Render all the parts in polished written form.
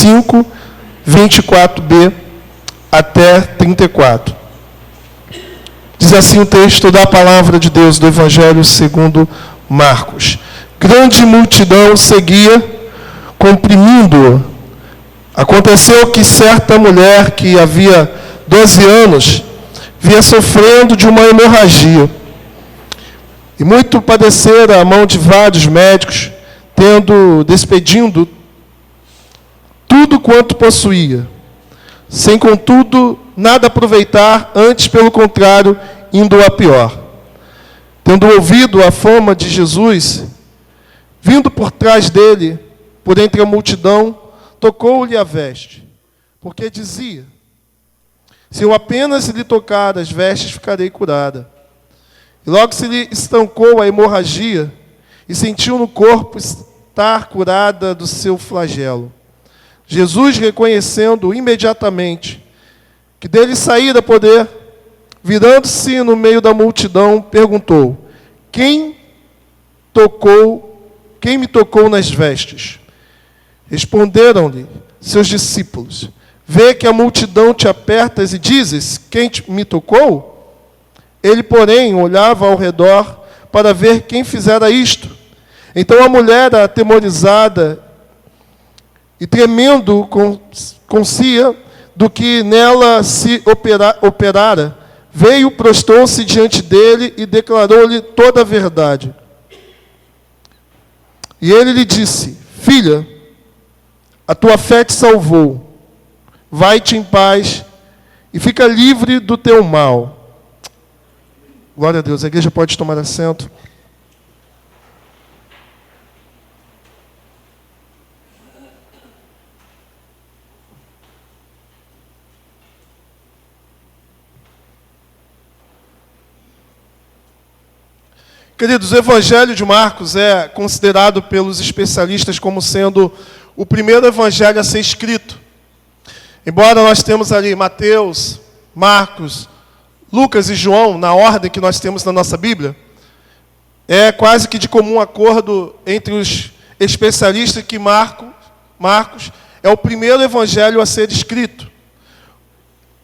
25, 24b até 34. Diz assim o texto da palavra de Deus do Evangelho segundo Marcos. Grande multidão seguia, comprimindo-o. Aconteceu que certa mulher que havia 12 anos vinha sofrendo de uma hemorragia. E muito padecera a mão de vários médicos, despedindo tudo quanto possuía, sem contudo nada aproveitar, antes pelo contrário, indo a pior. Tendo ouvido a fama de Jesus, vindo por trás dele, por entre a multidão, tocou-lhe a veste, porque dizia: se eu apenas lhe tocar as vestes, ficarei curada. E logo se lhe estancou a hemorragia, e sentiu no corpo estar curada do seu flagelo. Jesus, reconhecendo imediatamente que dele saíra poder, virando-se no meio da multidão, perguntou: quem me tocou nas vestes? Responderam-lhe seus discípulos: vê que a multidão te apertas e dizes: quem me tocou? Ele, porém, olhava ao redor para ver quem fizera isto. Então a mulher, atemorizada e tremendo concia do que nela se operara, veio, prostrou-se diante dele e declarou-lhe toda a verdade. E ele lhe disse: filha, a tua fé te salvou. Vai-te em paz e fica livre do teu mal. Glória a Deus. A igreja pode tomar assento. Queridos, o Evangelho de Marcos é considerado pelos especialistas como sendo o primeiro evangelho a ser escrito. Embora nós temos ali Mateus, Marcos, Lucas e João, na ordem que nós temos na nossa Bíblia, é quase que de comum acordo entre os especialistas que Marcos é o primeiro evangelho a ser escrito.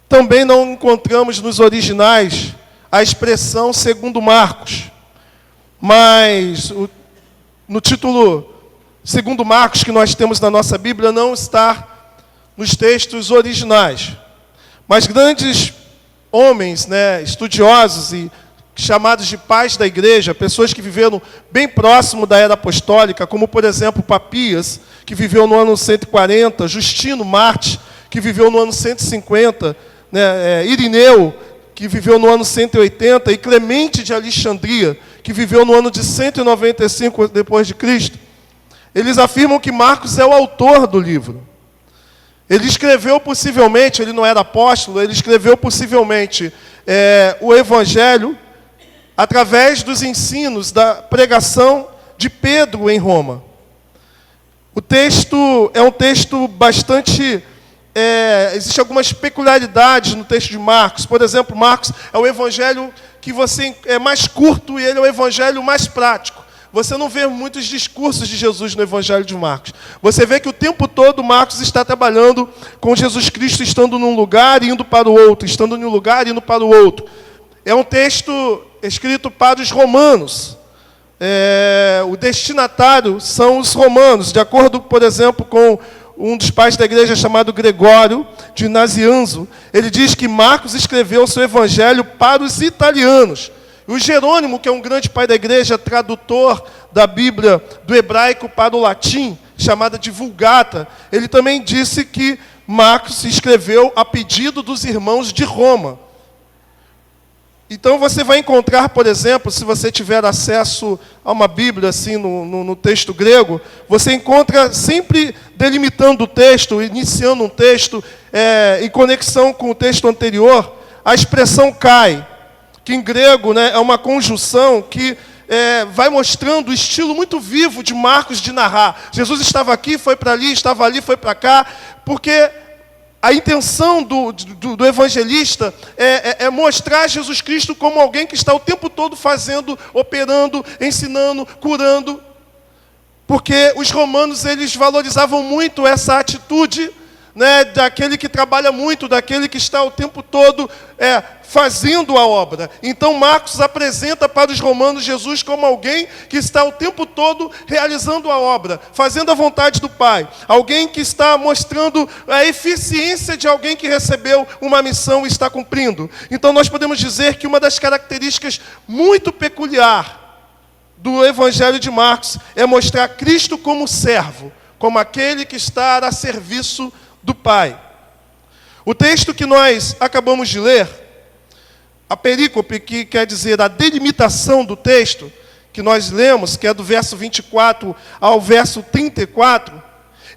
Também não encontramos nos originais a expressão segundo Marcos, mas no título segundo Marcos que nós temos na nossa Bíblia não está nos textos originais. Mas grandes homens, estudiosos e chamados de pais da igreja, pessoas que viveram bem próximo da era apostólica, como, por exemplo, Papias, que viveu no ano 140, Justino Marte, que viveu no ano 150, Irineu, que viveu no ano 180, e Clemente de Alexandria, que viveu no ano de 195 depois de Cristo. Eles afirmam que Marcos é o autor do livro. Ele escreveu possivelmente, ele não era apóstolo, ele escreveu possivelmente o Evangelho através dos ensinos da pregação de Pedro em Roma. O texto é um texto bastante... Existem algumas peculiaridades no texto de Marcos. Por exemplo, Marcos é o Evangelho que é mais curto e ele é o Evangelho mais prático. Você não vê muitos discursos de Jesus no Evangelho de Marcos. Você vê que o tempo todo Marcos está trabalhando com Jesus Cristo estando num lugar e indo para o outro, estando num lugar e indo para o outro. É um texto escrito para os romanos. O destinatário são os romanos, de acordo, por exemplo, com um dos pais da igreja chamado Gregório de Nazianzo. Ele diz que Marcos escreveu o seu Evangelho para os italianos. O Jerônimo, que é um grande pai da igreja, tradutor da Bíblia do hebraico para o latim, chamada de Vulgata, ele também disse que Marcos escreveu a pedido dos irmãos de Roma. Então você vai encontrar, por exemplo, se você tiver acesso a uma Bíblia assim no texto grego, você encontra sempre delimitando o texto, iniciando um texto em conexão com o texto anterior, a expressão kai, que em grego é uma conjunção que vai mostrando o estilo muito vivo de Marcos de narrar. Jesus estava aqui, foi para ali, estava ali, foi para cá, porque a intenção do evangelista é mostrar Jesus Cristo como alguém que está o tempo todo fazendo, operando, ensinando, curando. Porque os romanos, eles valorizavam muito essa atitude, né, daquele que trabalha muito, daquele que está o tempo todo fazendo a obra. Então Marcos apresenta para os romanos Jesus como alguém que está o tempo todo realizando a obra, fazendo a vontade do Pai. Alguém que está mostrando a eficiência de alguém que recebeu uma missão e está cumprindo. Então nós podemos dizer que uma das características muito peculiar do Evangelho de Marcos é mostrar Cristo como servo, como aquele que está a serviço do Pai. O texto que nós acabamos de ler, a perícope, que quer dizer a delimitação do texto, que nós lemos, que é do verso 24 ao verso 34,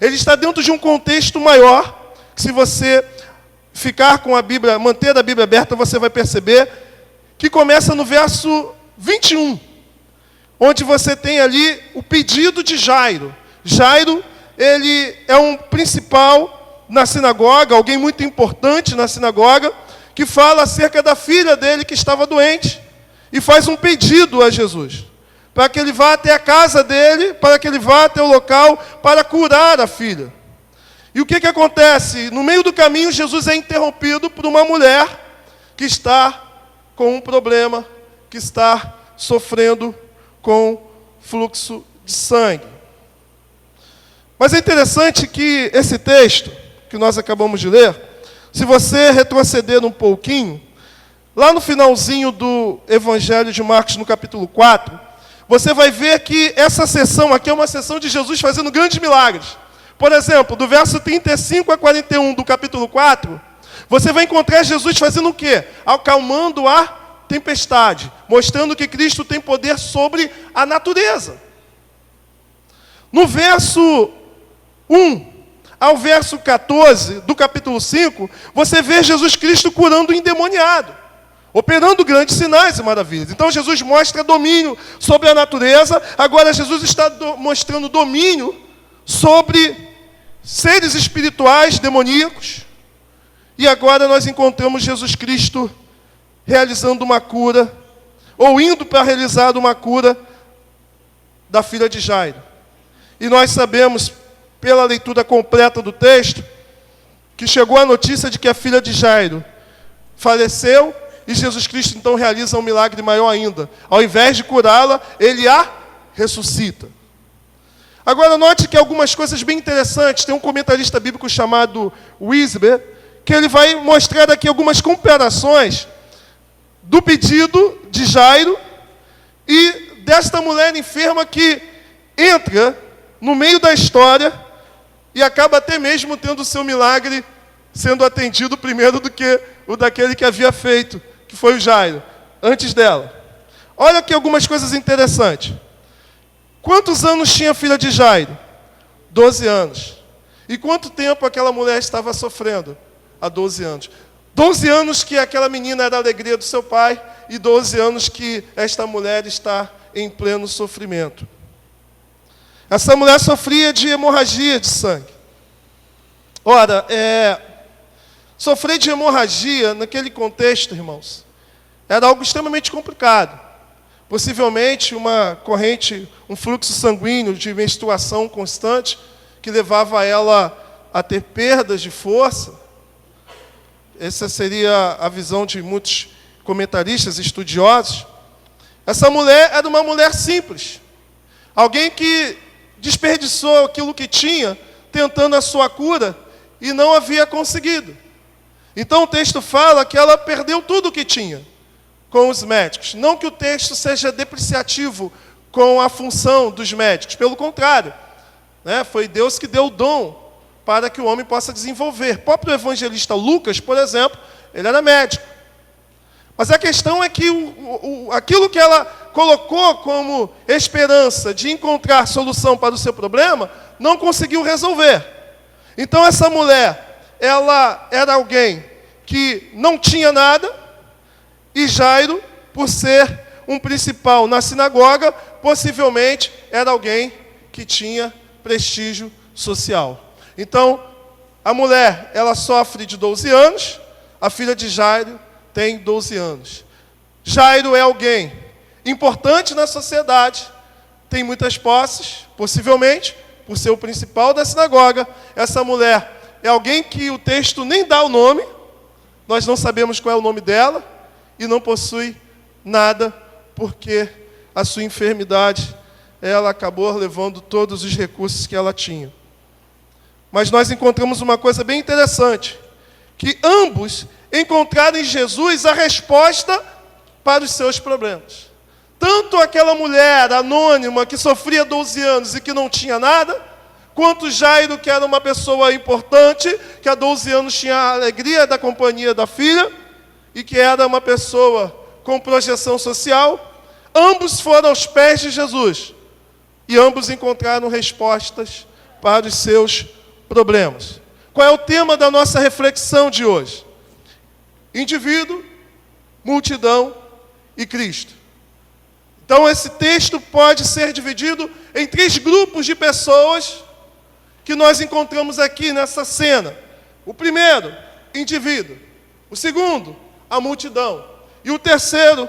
ele está dentro de um contexto maior, que se você ficar com a Bíblia, manter a Bíblia aberta, você vai perceber que começa no verso 21, onde você tem ali o pedido de Jairo. Jairo, ele é um principal na sinagoga, alguém muito importante na sinagoga, que fala acerca da filha dele que estava doente, e faz um pedido a Jesus, para que ele vá até a casa dele, para que ele vá até o local, para curar a filha. E o que acontece? No meio do caminho, Jesus é interrompido por uma mulher que está com um problema, que está sofrendo com fluxo de sangue. Mas é interessante que esse texto que nós acabamos de ler, se você retroceder um pouquinho, lá no finalzinho do Evangelho de Marcos, no capítulo 4, você vai ver que essa sessão aqui é uma sessão de Jesus fazendo grandes milagres. Por exemplo, do verso 35 a 41 do capítulo 4, você vai encontrar Jesus fazendo o quê? Acalmando a tempestade, mostrando que Cristo tem poder sobre a natureza. No verso 1 ao verso 14 do capítulo 5, você vê Jesus Cristo curando o endemoniado, operando grandes sinais e maravilhas. Então Jesus mostra domínio sobre a natureza, agora Jesus está mostrando domínio sobre seres espirituais demoníacos, e agora nós encontramos Jesus Cristo realizando uma cura, ou indo para realizar uma cura da filha de Jairo. E nós sabemos, pela leitura completa do texto, que chegou a notícia de que a filha de Jairo faleceu, e Jesus Cristo então realiza um milagre maior ainda. Ao invés de curá-la, ele a ressuscita. Agora note que algumas coisas bem interessantes, tem um comentarista bíblico chamado Wisber, que ele vai mostrar aqui algumas comparações do pedido de Jairo e desta mulher enferma que entra no meio da história e acaba até mesmo tendo o seu milagre sendo atendido primeiro do que o daquele que havia feito, que foi o Jairo, antes dela. Olha aqui algumas coisas interessantes. Quantos anos tinha a filha de Jairo? 12 anos. E quanto tempo aquela mulher estava sofrendo? Há 12 anos. 12 anos que aquela menina era a alegria do seu pai, e 12 anos que esta mulher está em pleno sofrimento. Essa mulher sofria de hemorragia de sangue. Ora, sofrer de hemorragia, naquele contexto, irmãos, era algo extremamente complicado. Possivelmente uma corrente, um fluxo sanguíneo de menstruação constante, que levava ela a ter perdas de força. Essa seria a visão de muitos comentaristas, estudiosos. Essa mulher era uma mulher simples. Alguém que desperdiçou aquilo que tinha, tentando a sua cura, e não havia conseguido. Então o texto fala que ela perdeu tudo o que tinha com os médicos. Não que o texto seja depreciativo com a função dos médicos, pelo contrário, né? Foi Deus que deu o dom para que o homem possa desenvolver. O próprio evangelista Lucas, por exemplo, ele era médico. Mas a questão é que aquilo que ela colocou como esperança de encontrar solução para o seu problema, não conseguiu resolver. Então essa mulher, ela era alguém que não tinha nada, e Jairo, por ser um principal na sinagoga, possivelmente era alguém que tinha prestígio social. Então, a mulher, ela sofre de 12 anos, a filha de Jairo tem 12 anos. Jairo é alguém importante na sociedade, tem muitas posses, possivelmente, por ser o principal da sinagoga. Essa mulher é alguém que o texto nem dá o nome, nós não sabemos qual é o nome dela, e não possui nada, porque a sua enfermidade, ela acabou levando todos os recursos que ela tinha. Mas nós encontramos uma coisa bem interessante, que ambos encontraram em Jesus a resposta para os seus problemas. Tanto aquela mulher anônima que sofria 12 anos e que não tinha nada, quanto Jairo, que era uma pessoa importante, que há 12 anos tinha a alegria da companhia da filha, e que era uma pessoa com projeção social, ambos foram aos pés de Jesus, e ambos encontraram respostas para os seus problemas. Qual é o tema da nossa reflexão de hoje? Indivíduo, multidão e Cristo. Então esse texto pode ser dividido em 3 grupos de pessoas que nós encontramos aqui nessa cena. O primeiro, indivíduo. O segundo, a multidão. E o terceiro,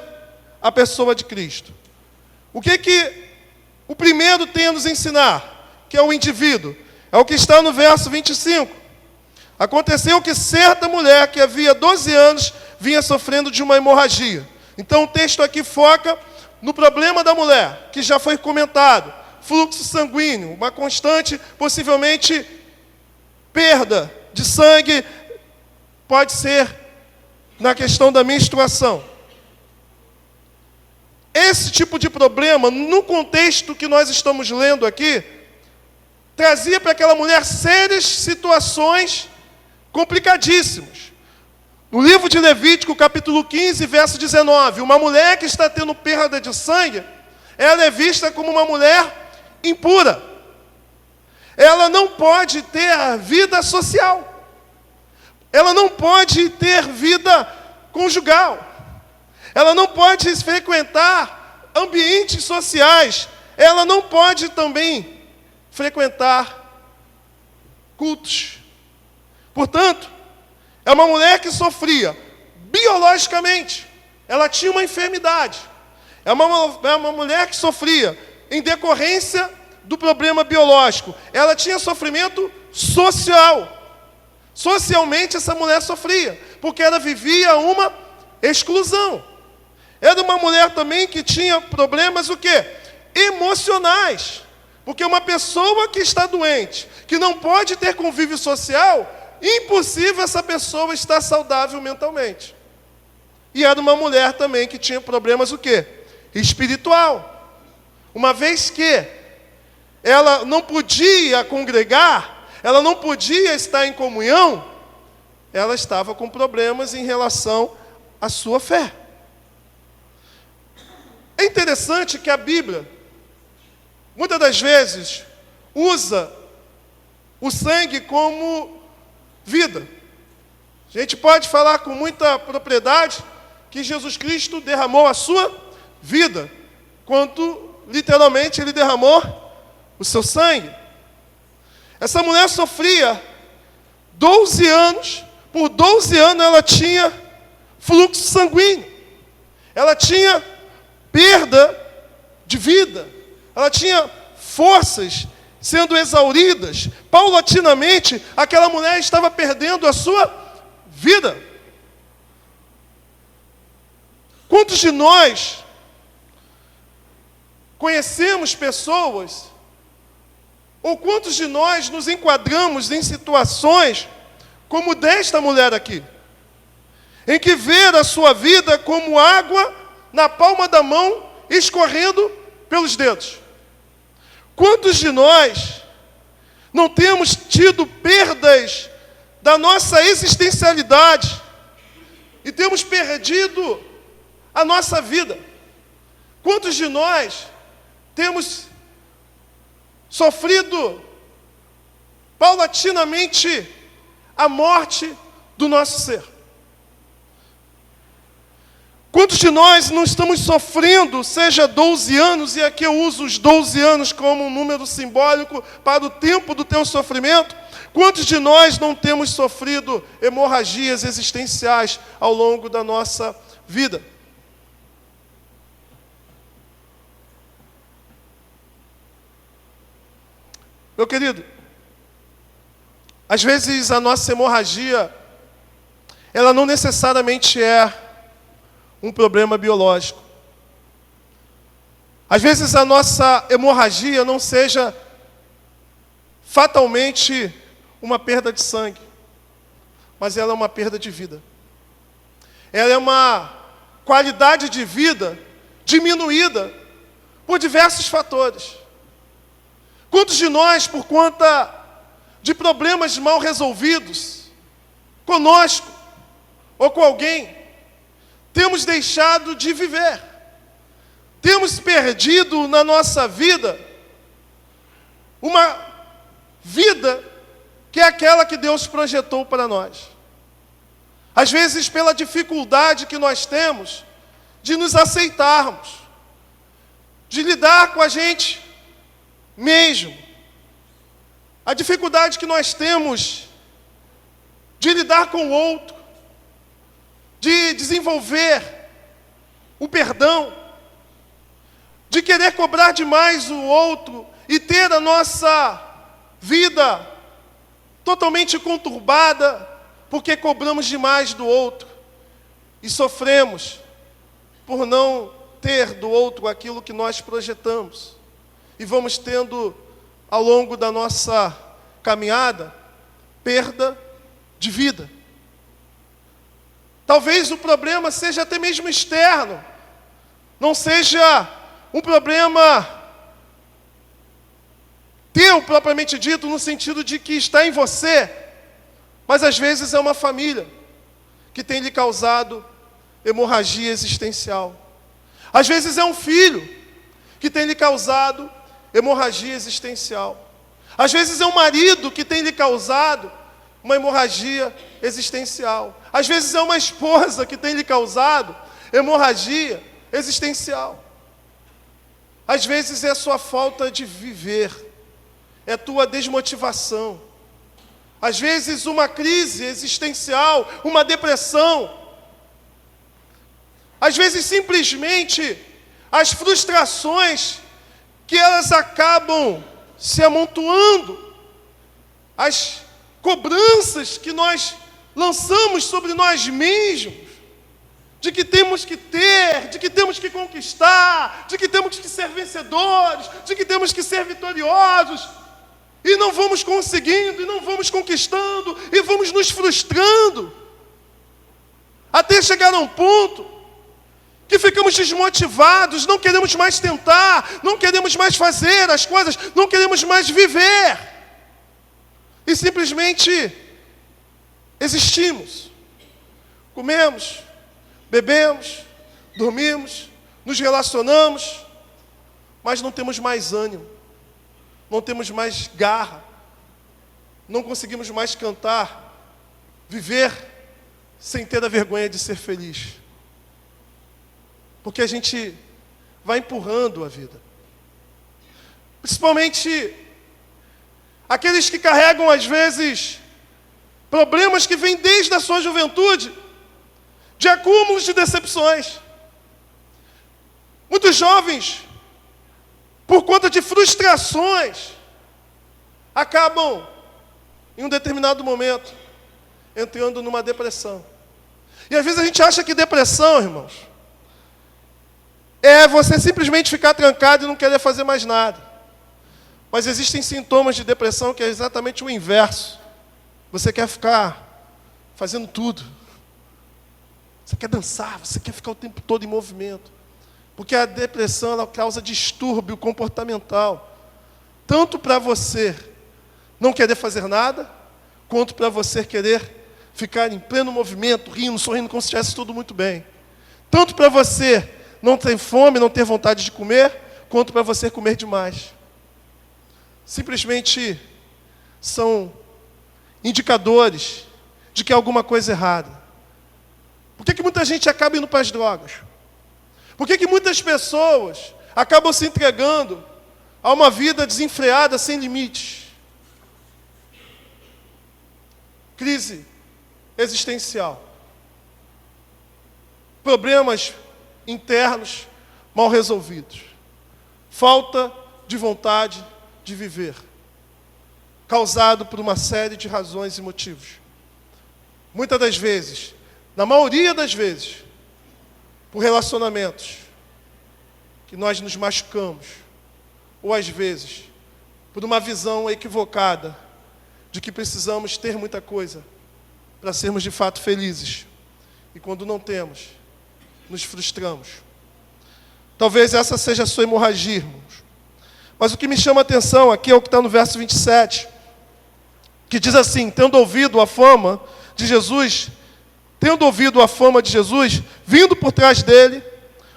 a pessoa de Cristo. O que o primeiro tem a nos ensinar? Que é o indivíduo. É o que está no verso 25. Aconteceu que certa mulher que havia 12 anos vinha sofrendo de uma hemorragia. Então o texto aqui foca no problema da mulher, que já foi comentado. Fluxo sanguíneo, uma constante, possivelmente, perda de sangue, pode ser na questão da menstruação. Esse tipo de problema, no contexto que nós estamos lendo aqui, trazia para aquela mulher sérias situações complicadíssimas. No livro de Levítico, capítulo 15, verso 19, uma mulher que está tendo perda de sangue, ela é vista como uma mulher impura. Ela não pode ter vida social. Ela não pode ter vida conjugal. Ela não pode frequentar ambientes sociais. Ela não pode também frequentar cultos. Portanto, é uma mulher que sofria biologicamente. Ela tinha uma enfermidade. É uma mulher que sofria em decorrência do problema biológico. Ela tinha sofrimento social. Socialmente essa mulher sofria, porque ela vivia uma exclusão. Era uma mulher também que tinha problemas o quê? Emocionais. Porque uma pessoa que está doente, que não pode ter convívio social, impossível essa pessoa estar saudável mentalmente. E era uma mulher também que tinha problemas o quê? Espiritual. Uma vez que ela não podia congregar, ela não podia estar em comunhão, ela estava com problemas em relação à sua fé. É interessante que a Bíblia, muitas das vezes, usa o sangue como vida. A gente pode falar com muita propriedade que Jesus Cristo derramou a sua vida, quanto literalmente ele derramou o seu sangue. Essa mulher sofria 12 anos, por 12 anos ela tinha fluxo sanguíneo, ela tinha perda de vida, ela tinha forças sendo exauridas. Paulatinamente, aquela mulher estava perdendo a sua vida. Quantos de nós conhecemos pessoas, ou quantos de nós nos enquadramos em situações como desta mulher aqui, em que vê a sua vida como água na palma da mão, escorrendo pelos dedos? Quantos de nós não temos tido perdas da nossa existencialidade e temos perdido a nossa vida? Quantos de nós temos sofrido paulatinamente a morte do nosso ser? Quantos de nós não estamos sofrendo, seja 12 anos, e aqui eu uso os 12 anos como um número simbólico para o tempo do teu sofrimento? Quantos de nós não temos sofrido hemorragias existenciais ao longo da nossa vida? Meu querido, às vezes a nossa hemorragia, ela não necessariamente é um problema biológico. Às vezes a nossa hemorragia não seja fatalmente uma perda de sangue, mas ela é uma perda de vida. Ela é uma qualidade de vida diminuída por diversos fatores. Quantos de nós, por conta de problemas mal resolvidos, conosco ou com alguém, temos deixado de viver? Temos perdido na nossa vida uma vida que é aquela que Deus projetou para nós. Às vezes pela dificuldade que nós temos de nos aceitarmos, de lidar com a gente mesmo. A dificuldade que nós temos de lidar com o outro, de desenvolver o perdão, de querer cobrar demais o outro e ter a nossa vida totalmente conturbada, porque cobramos demais do outro e sofremos por não ter do outro aquilo que nós projetamos. E vamos tendo, ao longo da nossa caminhada, perda de vida. Talvez o problema seja até mesmo externo, não seja um problema teu, propriamente dito, no sentido de que está em você, mas às vezes é uma família que tem lhe causado hemorragia existencial. Às vezes é um filho que tem lhe causado hemorragia existencial. Às vezes é um marido que tem lhe causado uma hemorragia existencial. Às vezes é uma esposa que tem lhe causado hemorragia existencial. Às vezes é a sua falta de viver, é a tua desmotivação. Às vezes uma crise existencial, uma depressão. Às vezes simplesmente as frustrações que elas acabam se amontoando, as cobranças que nós lançamos sobre nós mesmos, de que temos que ter, de que temos que conquistar, de que temos que ser vencedores, de que temos que ser vitoriosos, e não vamos conseguindo, e não vamos conquistando, e vamos nos frustrando, até chegar a um ponto que ficamos desmotivados, não queremos mais tentar, não queremos mais fazer as coisas, não queremos mais viver, e simplesmente existimos, comemos, bebemos, dormimos, nos relacionamos, mas não temos mais ânimo, não temos mais garra, não conseguimos mais cantar, viver sem ter a vergonha de ser feliz. Porque a gente vai empurrando a vida. Principalmente aqueles que carregam, às vezes, problemas que vêm desde a sua juventude, de acúmulos de decepções. Muitos jovens, por conta de frustrações, acabam, em um determinado momento, entrando numa depressão. E às vezes a gente acha que depressão, irmãos, é você simplesmente ficar trancado e não querer fazer mais nada. Mas existem sintomas de depressão que é exatamente o inverso. Você quer ficar fazendo tudo. Você quer dançar, você quer ficar o tempo todo em movimento. Porque a depressão, ela causa distúrbio comportamental. Tanto para você não querer fazer nada, quanto para você querer ficar em pleno movimento, rindo, sorrindo, como se estivesse tudo muito bem. Tanto para você não ter fome, não ter vontade de comer, quanto para você comer demais. Simplesmente são indicadores de que há alguma coisa errada. Por que muita gente acaba indo para as drogas? Por que muitas pessoas acabam se entregando a uma vida desenfreada, sem limites? Crise existencial. Problemas internos mal resolvidos. Falta de vontade de viver. causado por uma série de razões e motivos. Muitas das vezes, na maioria das vezes, por relacionamentos que nós nos machucamos, ou às vezes, por uma visão equivocada de que precisamos ter muita coisa para sermos de fato felizes. E quando não temos, nos frustramos. Talvez essa seja a sua hemorragia, irmãos. Mas o que me chama a atenção aqui é o que está no verso 27, que diz assim: tendo ouvido a fama de Jesus, vindo por trás dele,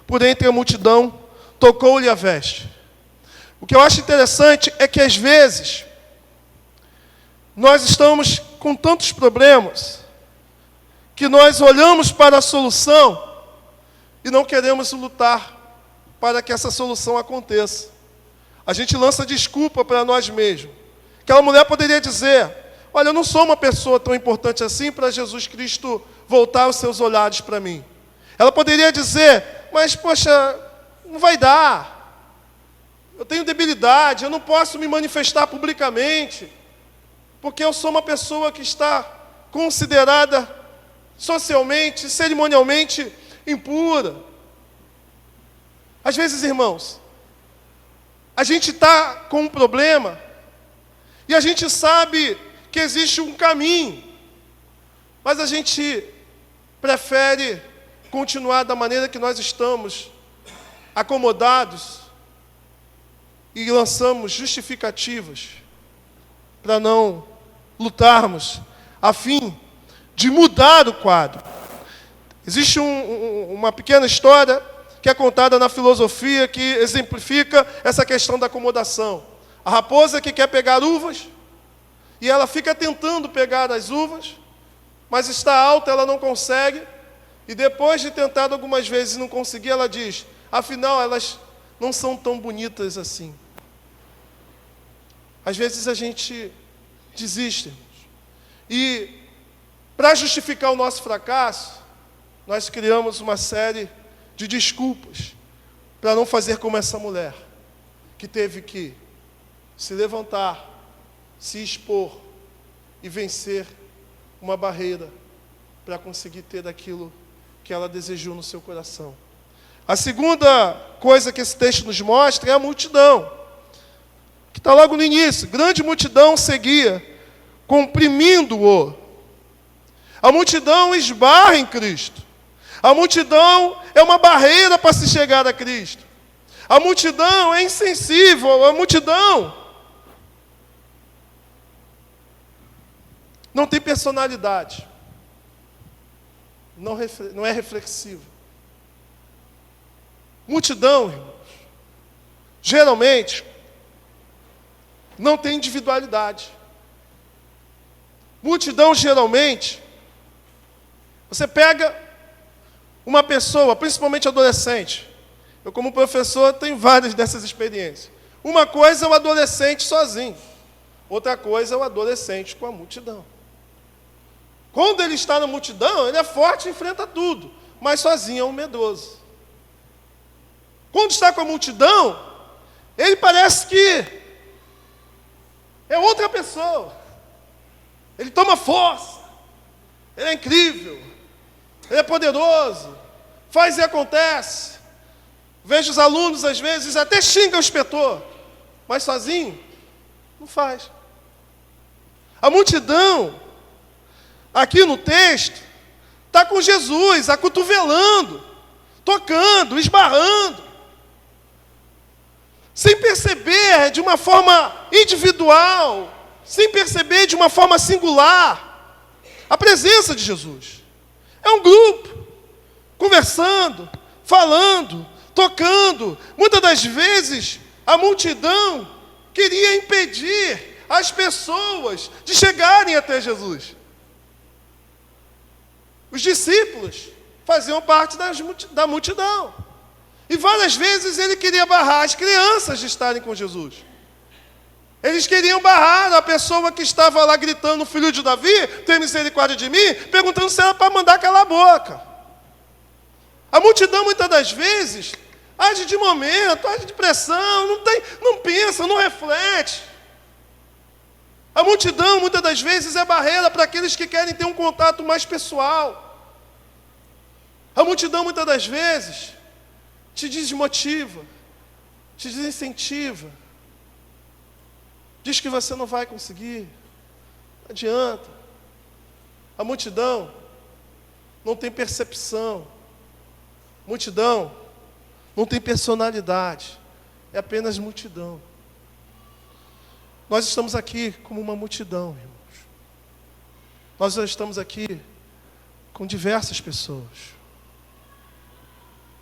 por entre a multidão, tocou-lhe a veste. O que eu acho interessante é que às vezes nós estamos com tantos problemas que nós olhamos para a solução e não queremos lutar para que essa solução aconteça. A gente lança desculpa para nós mesmos. Aquela mulher poderia dizer: olha, eu não sou uma pessoa tão importante assim para Jesus Cristo voltar os seus olhares para mim. Ela poderia dizer: mas, poxa, não vai dar. Eu tenho debilidade, eu não posso me manifestar publicamente, porque eu sou uma pessoa que está considerada socialmente, cerimonialmente impura. Às vezes, irmãos, a gente está com um problema e a gente sabe que existe um caminho, mas a gente prefere continuar da maneira que nós estamos, acomodados, e lançamos justificativas para não lutarmos a fim de mudar o quadro. Existe uma pequena história que é contada na filosofia que exemplifica essa questão da acomodação. A raposa que quer pegar uvas, e ela fica tentando pegar as uvas, mas está alta, ela não consegue, e depois de tentar algumas vezes e não conseguir, ela diz: afinal, elas não são tão bonitas assim. Às vezes a gente desiste, irmãos. E para justificar o nosso fracasso, nós criamos uma série de desculpas para não fazer como essa mulher, que teve que se levantar, se expor e vencer uma barreira para conseguir ter aquilo que ela desejou no seu coração. A segunda coisa que esse texto nos mostra é a multidão, que está logo no início. Grande multidão seguia, comprimindo-o. A multidão esbarra em Cristo. A multidão é uma barreira para se chegar a Cristo. A multidão é insensível. A multidão não tem personalidade. Não é reflexiva. Multidão, irmãos, geralmente não tem individualidade. Multidão, geralmente, você pega uma pessoa, principalmente adolescente. Eu, como professor, tenho várias dessas experiências. Uma coisa é o adolescente sozinho. Outra coisa é o adolescente com a multidão. Quando ele está na multidão, ele é forte e enfrenta tudo. Mas sozinho é um medroso. Quando está com a multidão, ele parece que é outra pessoa. Ele toma força. Ele é incrível. Ele é poderoso. Faz e acontece. Vejo os alunos, às vezes, até xingam o inspetor. Mas sozinho, não faz. A multidão, aqui no texto, está com Jesus, acotovelando, tocando, esbarrando. Sem perceber de uma forma individual, sem perceber de uma forma singular, a presença de Jesus. É um grupo, conversando, falando, tocando. Muitas das vezes, a multidão queria impedir as pessoas de chegarem até Jesus. Os discípulos faziam parte da multidão. E várias vezes ele queria barrar as crianças de estarem com Jesus. Eles queriam barrar a pessoa que estava lá gritando: filho de Davi, tem misericórdia de mim, perguntando se era para mandar calar a boca. A multidão, muitas das vezes, age de momento, age de pressão, não pensa, não reflete. A multidão, muitas das vezes, é barreira para aqueles que querem ter um contato mais pessoal. A multidão, muitas das vezes, te desmotiva, te desincentiva. Diz que você não vai conseguir. Não adianta. A multidão não tem percepção. Multidão não tem personalidade. É apenas multidão. Nós estamos aqui como uma multidão, irmãos. Nós estamos aqui com diversas pessoas.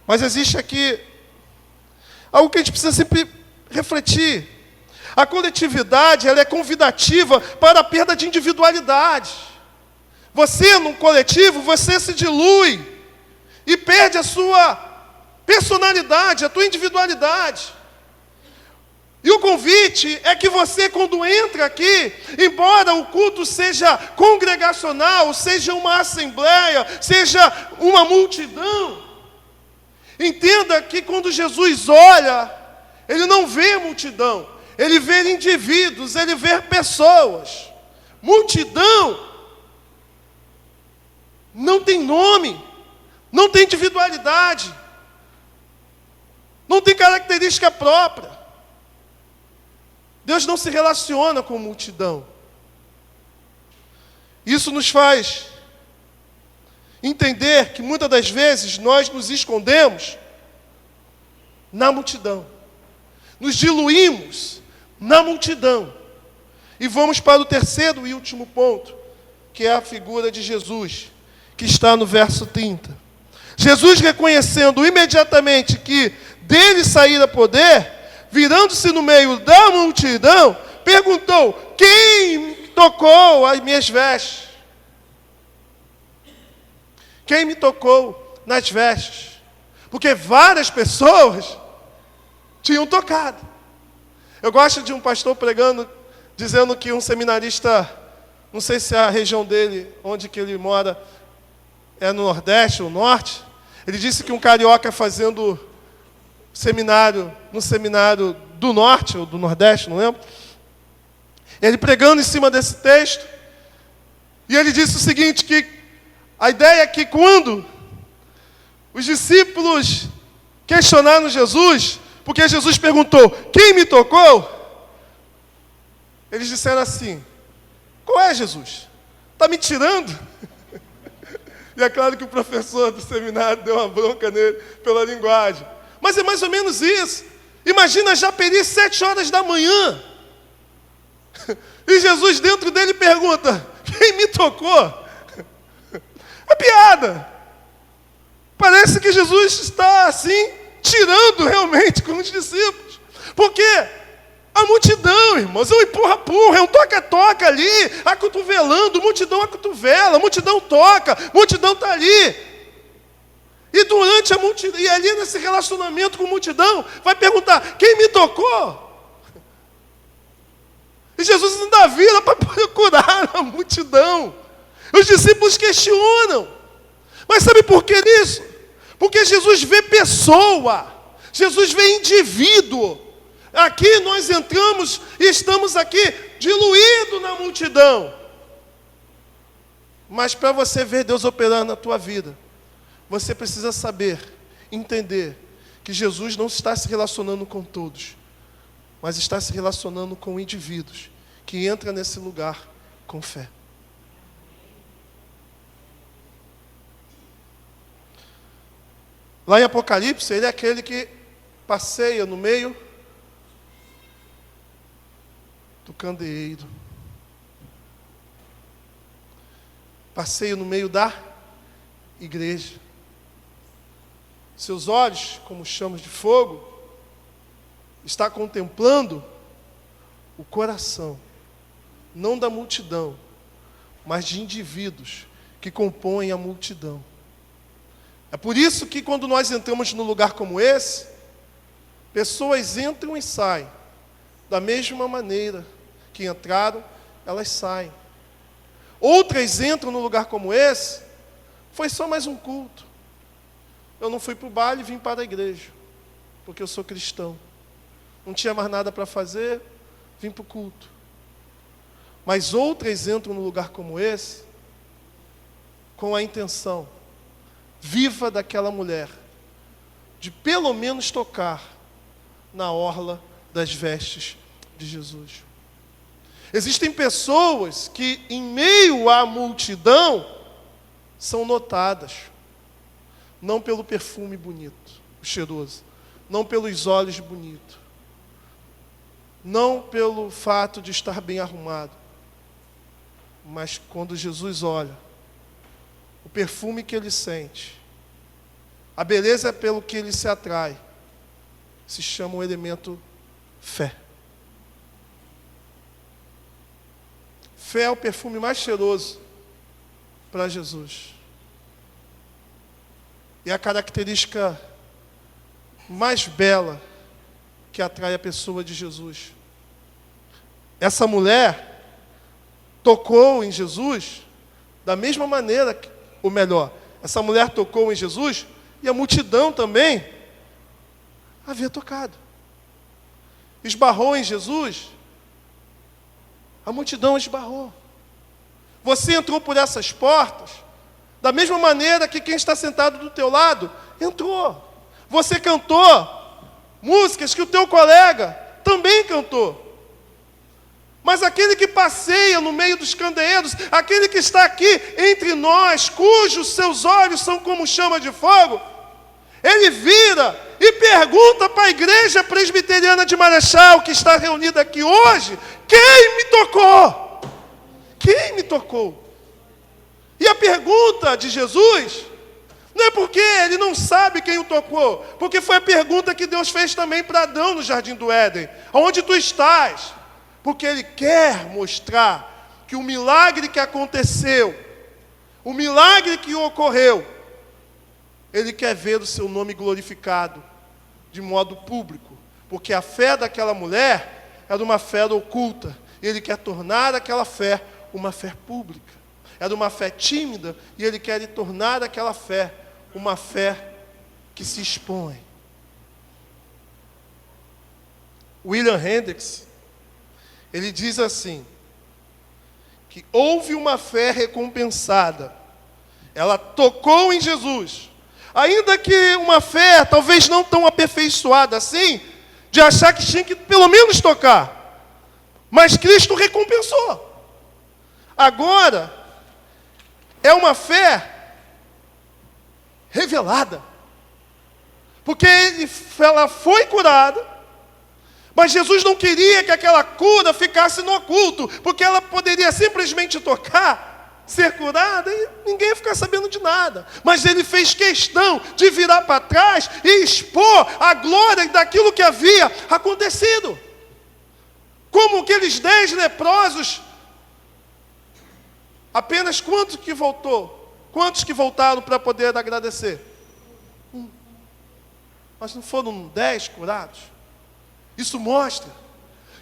Mas existe aqui algo que a gente precisa sempre refletir. A coletividade, ela é convidativa para a perda de individualidade. Você, num coletivo, você se dilui e perde a sua personalidade, a tua individualidade. E o convite é que você, quando entra aqui, embora o culto seja congregacional, seja uma assembleia, seja uma multidão, entenda que quando Jesus olha, Ele não vê multidão, Ele vê indivíduos, Ele vê pessoas. Multidão não tem nome, não tem individualidade, não tem característica própria. Deus não se relaciona com multidão. Isso nos faz entender que muitas das vezes nós nos escondemos na multidão. Nos diluímos na multidão. E vamos para o terceiro e último ponto, que é a figura de Jesus, que está no verso 30. Jesus, reconhecendo imediatamente que dele saíra poder, virando-se no meio da multidão, perguntou: quem tocou as minhas vestes? Quem me tocou nas vestes? Porque várias pessoas tinham tocado. Eu gosto de um pastor pregando, dizendo que um seminarista, não sei se é a região dele, onde que ele mora, é no Nordeste ou Norte. Ele disse que um carioca fazendo seminário, no seminário do Norte ou do Nordeste, não lembro. Ele pregando em cima desse texto, e ele disse o seguinte, que a ideia é que quando os discípulos questionaram Jesus, porque Jesus perguntou: quem me tocou? Eles disseram assim: qual é, Jesus? Está me tirando? E é claro que o professor do seminário deu uma bronca nele pela linguagem. Mas é mais ou menos isso. Imagina Japeri, 7 horas da manhã. E Jesus dentro dele pergunta: quem me tocou? É piada. Parece que Jesus está assim, tirando realmente com os discípulos. Porque a multidão, irmãos, é um empurra-empurra, é um toca-toca ali, acotovelando, multidão acotovela, multidão toca, multidão está ali. E durante a multidão, e ali nesse relacionamento com a multidão, vai perguntar: quem me tocou? E Jesus ainda vira para procurar a multidão. Os discípulos questionam. Mas sabe por que isso? Porque Jesus vê pessoa, Jesus vê indivíduo. Aqui nós entramos e estamos aqui diluídos na multidão. Mas para você ver Deus operando na tua vida, você precisa saber, entender, que Jesus não está se relacionando com todos, mas está se relacionando com indivíduos que entram nesse lugar com fé. Lá em Apocalipse, ele é aquele que passeia no meio do candeeiro. Passeia no meio da igreja. Seus olhos, como chamas de fogo, está contemplando o coração, não da multidão, mas de indivíduos que compõem a multidão. É por isso que quando nós entramos num lugar como esse, pessoas entram e saem da mesma maneira que entraram, elas saem. Outras entram num lugar como esse, foi só mais um culto. Eu não fui para o baile e vim para a igreja, porque eu sou cristão. Não tinha mais nada para fazer, vim para o culto. Mas outras entram num lugar como esse com a intenção viva daquela mulher de pelo menos tocar na orla das vestes de Jesus. Existem pessoas que, em meio à multidão, são notadas, não pelo perfume bonito, cheiroso, não pelos olhos bonitos, não pelo fato de estar bem arrumado, mas quando Jesus olha, o perfume que ele sente, a beleza pelo que ele se atrai, se chama o elemento fé. Fé é o perfume mais cheiroso para Jesus. E a característica mais bela que atrai a pessoa de Jesus. Essa mulher tocou em Jesus da mesma maneira, ou melhor, essa mulher tocou em Jesus e a multidão também havia tocado. Esbarrou em Jesus, a multidão esbarrou. Você entrou por essas portas da mesma maneira que quem está sentado do teu lado entrou. Você cantou músicas que o teu colega também cantou. Mas aquele que passeia no meio dos candeeiros, aquele que está aqui entre nós, cujos seus olhos são como chama de fogo, ele vira e pergunta para a igreja presbiteriana de Marechal, que está reunida aqui hoje, quem me tocou? Quem me tocou? E a pergunta de Jesus não é porque ele não sabe quem o tocou, porque foi a pergunta que Deus fez também para Adão no Jardim do Éden. Aonde tu estás? Porque ele quer mostrar que o milagre que aconteceu, o milagre que ocorreu, ele quer ver o seu nome glorificado de modo público. Porque a fé daquela mulher era uma fé oculta. E ele quer tornar aquela fé uma fé pública. Era uma fé tímida e ele quer tornar aquela fé uma fé que se expõe. William Hendricks, ele diz assim, que houve uma fé recompensada. Ela tocou em Jesus. Ainda que uma fé talvez não tão aperfeiçoada assim, de achar que tinha que pelo menos tocar. Mas Cristo recompensou. Agora, é uma fé revelada. Porque ela foi curada, mas Jesus não queria que aquela cura ficasse no oculto, porque ela poderia simplesmente tocar, ser curada, e ninguém ia ficar sabendo de nada. Mas ele fez questão de virar para trás e expor a glória daquilo que havia acontecido. Como aqueles 10 leprosos, apenas quantos que voltou? Quantos que voltaram para poder agradecer? Mas não foram 10 curados? Isso mostra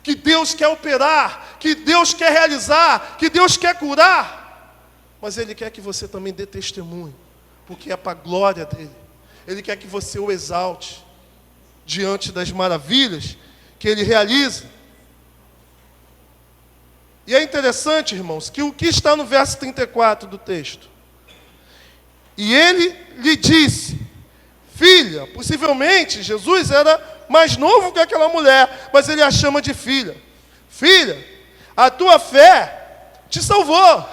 que Deus quer operar, que Deus quer realizar, que Deus quer curar. Mas Ele quer que você também dê testemunho, porque é para a glória dEle. Ele quer que você o exalte diante das maravilhas que Ele realiza. E é interessante, irmãos, que o que está no verso 34 do texto. E ele lhe disse, filha, possivelmente Jesus era mais novo que aquela mulher, mas ele a chama de filha. Filha, a tua fé te salvou.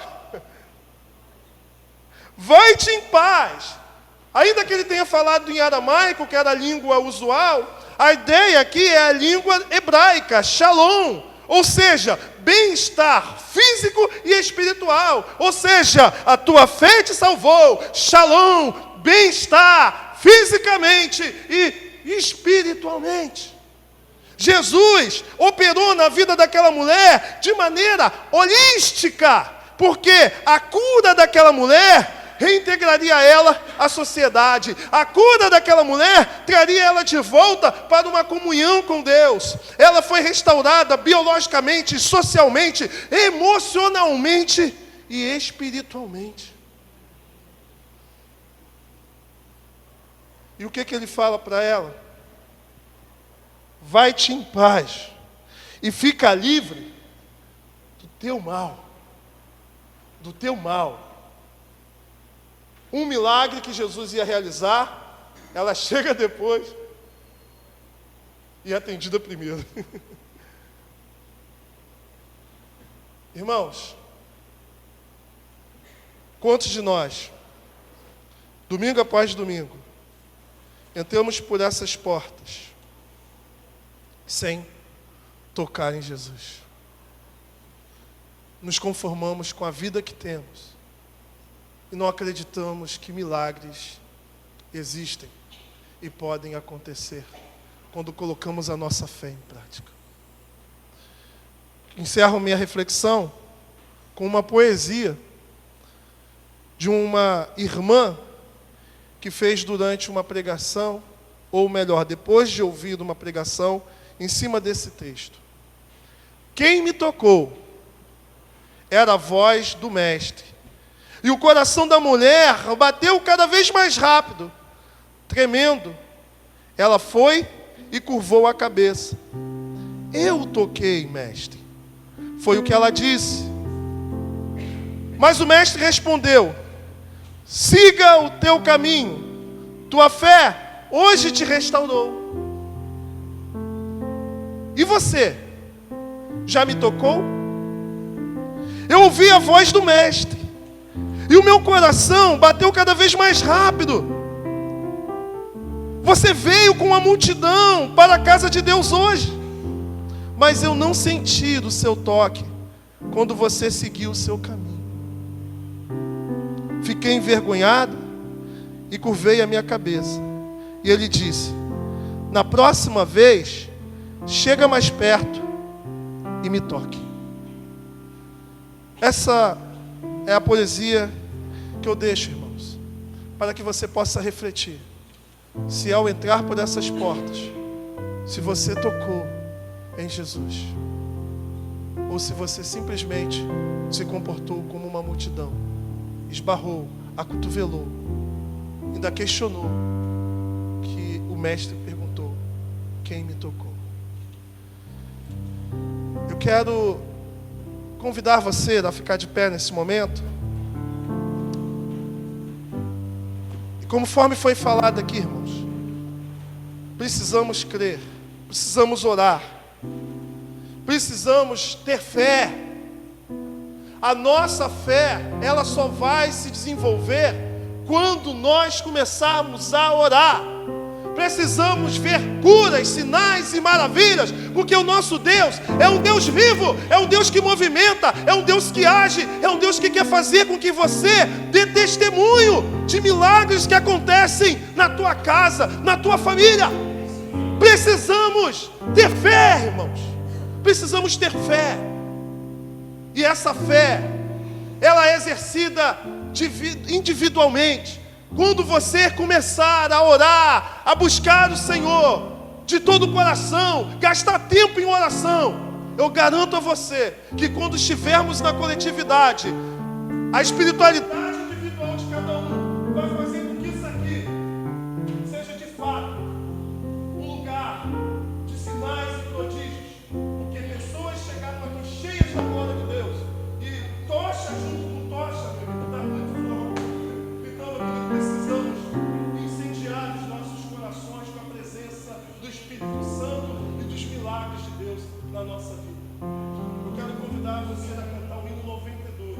Vai-te em paz. Ainda que ele tenha falado em aramaico, que era a língua usual, a ideia aqui é a língua hebraica, shalom, ou seja, bem-estar físico e espiritual. Ou seja, a tua fé te salvou, shalom, bem-estar fisicamente e espiritualmente. Jesus operou na vida daquela mulher de maneira holística, porque a cura daquela mulher reintegraria ela à sociedade. A cura daquela mulher traria ela de volta para uma comunhão com Deus. Ela foi restaurada biologicamente, socialmente, emocionalmente e espiritualmente. E o que ele fala para ela? Vai-te em paz e fica livre de teu mal. Do teu mal. Um milagre que Jesus ia realizar, ela chega depois e é atendida primeiro. Irmãos, quantos de nós, domingo após domingo, entramos por essas portas sem tocar em Jesus? Nos conformamos com a vida que temos e não acreditamos que milagres existem e podem acontecer quando colocamos a nossa fé em prática. Encerro minha reflexão com uma poesia de uma irmã que fez durante uma pregação, ou melhor, depois de ouvir uma pregação, em cima desse texto. Quem me tocou era a voz do Mestre. E o coração da mulher bateu cada vez mais rápido. Tremendo, ela foi e curvou a cabeça. Eu toquei, Mestre. Foi o que ela disse. Mas o Mestre respondeu: siga o teu caminho. Tua fé hoje te restaurou. E você? Já me tocou? Eu ouvi a voz do Mestre. E o meu coração bateu cada vez mais rápido. Você veio com a multidão para a casa de Deus hoje. Mas eu não senti do seu toque quando você seguiu o seu caminho. Fiquei envergonhado e curvei a minha cabeça. E ele disse: na próxima vez, chega mais perto e me toque. Essa é a poesia que eu deixo, irmãos, para que você possa refletir. Se ao entrar por essas portas, se você tocou em Jesus, ou se você simplesmente se comportou como uma multidão, esbarrou, acotovelou, ainda questionou, que o Mestre perguntou: quem me tocou? Eu quero convidar você a ficar de pé nesse momento. E conforme foi falado aqui, irmãos, precisamos crer, precisamos orar, precisamos ter fé. A nossa fé, ela só vai se desenvolver quando nós começarmos a orar. Precisamos ver curas, sinais e maravilhas, porque o nosso Deus é um Deus vivo, é um Deus que movimenta, é um Deus que age, é um Deus que quer fazer com que você dê testemunho de milagres que acontecem na tua casa, na tua família. Precisamos ter fé, irmãos. Precisamos ter fé. E essa fé, ela é exercida individualmente. Quando você começar a orar, a buscar o Senhor de todo o coração, gastar tempo em oração, eu garanto a você que quando estivermos na coletividade, a espiritualidade individual de cada um vai fazer com que isso aqui seja de fato um lugar de sinais e prodígios, porque pessoas chegaram aqui cheias da glória de Deus e tocha junto com tocha, meu amigo, da muito forte. Então, precisamos incendiar os nossos corações com a presença do Espírito Santo e dos milagres de Deus na nossa vida. Eu quero convidar você a cantar o hino 92.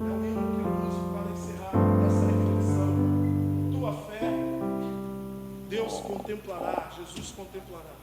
É um hino que eu uso para encerrar essa reflexão. Tua fé, Deus contemplará, Jesus contemplará.